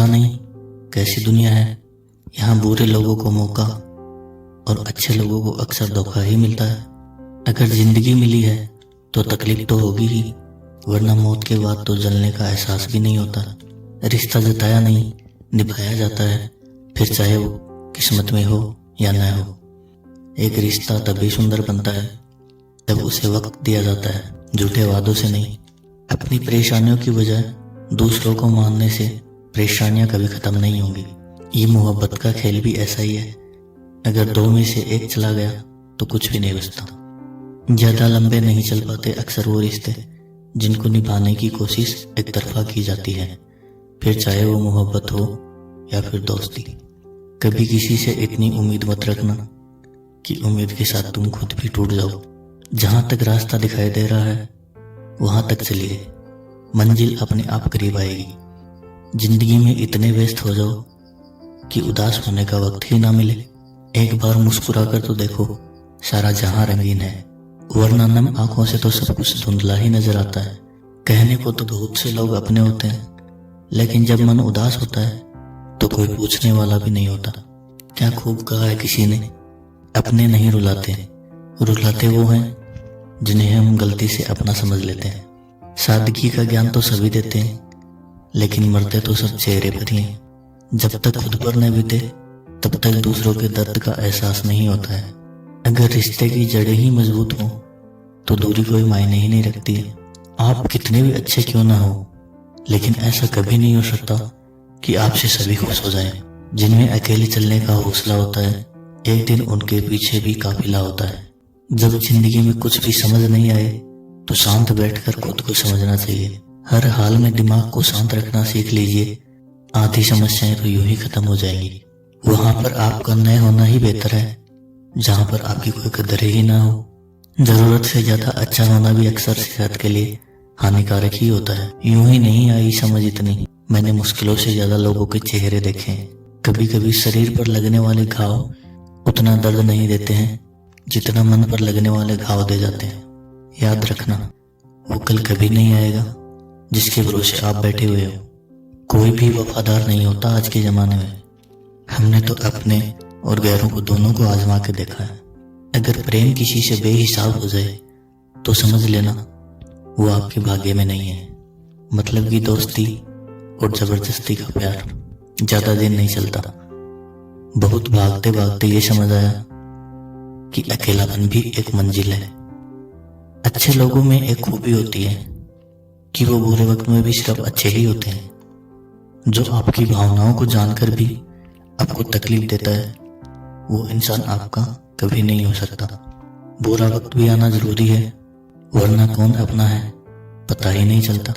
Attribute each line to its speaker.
Speaker 1: पता नहीं कैसी दुनिया है। यहाँ बुरे लोगों को मौका और अच्छे लोगों को अक्सर धोखा ही मिलता है। अगर जिंदगी मिली है तो तकलीफ तो होगी ही, वरना मौत के बाद तो जलने का एहसास भी नहीं होता। रिश्ता जताया नहीं, निभाया जाता है, फिर चाहे वो किस्मत में हो या न हो। एक रिश्ता तभी सुंदर बनता है जब उसे वक्त दिया जाता है, झूठे वादों से नहीं। अपनी परेशानियों की वजह दूसरों को मानने से परेशानियां कभी खत्म नहीं होंगी। ये मोहब्बत का खेल भी ऐसा ही है, अगर दो में से एक चला गया तो कुछ भी नहीं बचता। ज्यादा लंबे नहीं चल पाते अक्सर वो रिश्ते जिनको निभाने की कोशिश एक तरफा की जाती है, फिर चाहे वो मोहब्बत हो या फिर दोस्ती। कभी किसी से इतनी उम्मीद मत रखना कि उम्मीद के साथ तुम खुद भी टूट जाओ। जहां तक रास्ता दिखाई दे रहा है वहां तक चलिए, मंजिल अपने आप करीब आएगी। जिंदगी में इतने व्यस्त हो जाओ कि उदास होने का वक्त ही ना मिले। एक बार मुस्कुरा कर तो देखो, सारा जहां रंगीन है, वरना नम आंखों से तो सब कुछ धुंधला ही नजर आता है। कहने को तो बहुत से लोग अपने होते हैं, लेकिन जब मन उदास होता है तो कोई पूछने वाला भी नहीं होता। क्या खूब कहा है किसी ने, अपने नहीं रुलाते, रुलाते वो हैं जिन्हें हम गलती से अपना समझ लेते हैं। सादगी का ज्ञान तो सभी देते हैं, लेकिन मरते तो सब चेहरे पर ही हैं। जब तक खुद पर न बीते तब तक दूसरों के दर्द का एहसास नहीं होता है। अगर रिश्ते की जड़ें ही मजबूत हों तो दूरी कोई मायने ही नहीं रखती है। आप कितने भी अच्छे क्यों ना हो, लेकिन ऐसा कभी नहीं हो सकता कि आपसे सभी खुश हो जाएं। जिनमें अकेले चलने का हौसला होता है, एक दिन उनके पीछे भी काफिला होता है। जब जिंदगी में कुछ भी समझ नहीं आए तो शांत बैठकर खुद को समझना चाहिए। हर हाल में दिमाग को शांत रखना सीख लीजिए, आधी समस्याएं तो यूं ही खत्म हो जाएंगी। वहां पर आपका न होना ही बेहतर है जहां पर आपकी कोई कदर ही ना हो। जरूरत से ज्यादा अच्छा होना भी अक्सर सेहत के लिए हानिकारक ही होता है। यूं ही नहीं आई समझ इतनी, मैंने मुश्किलों से ज्यादा लोगों के चेहरे देखे हैं। कभी कभी शरीर पर लगने वाले घाव उतना दर्द नहीं देते हैं जितना मन पर लगने वाले घाव दे जाते हैं। याद रखना, वो कल कभी नहीं आएगा जिसके भरोसे आप बैठे हुए हो। कोई भी वफादार नहीं होता आज के जमाने में। हमने तो अपने और गैरों को दोनों को आजमा के देखा है। अगर प्रेम किसी से बेहिसाब हो जाए तो समझ लेना वो आपके भाग्य में नहीं है। मतलब की दोस्ती और जबरदस्ती का प्यार ज्यादा दिन नहीं चलता। बहुत भागते भागते ये समझ आया कि अकेलापन भी एक मंजिल है। अच्छे लोगों में एक खूबी होती है कि वो बुरे वक्त में भी सिर्फ अच्छे ही होते हैं। जो आपकी भावनाओं को जानकर भी आपको तकलीफ देता है वो इंसान आपका कभी नहीं हो सकता। बुरा वक्त भी आना जरूरी है, वरना कौन अपना है पता ही नहीं चलता।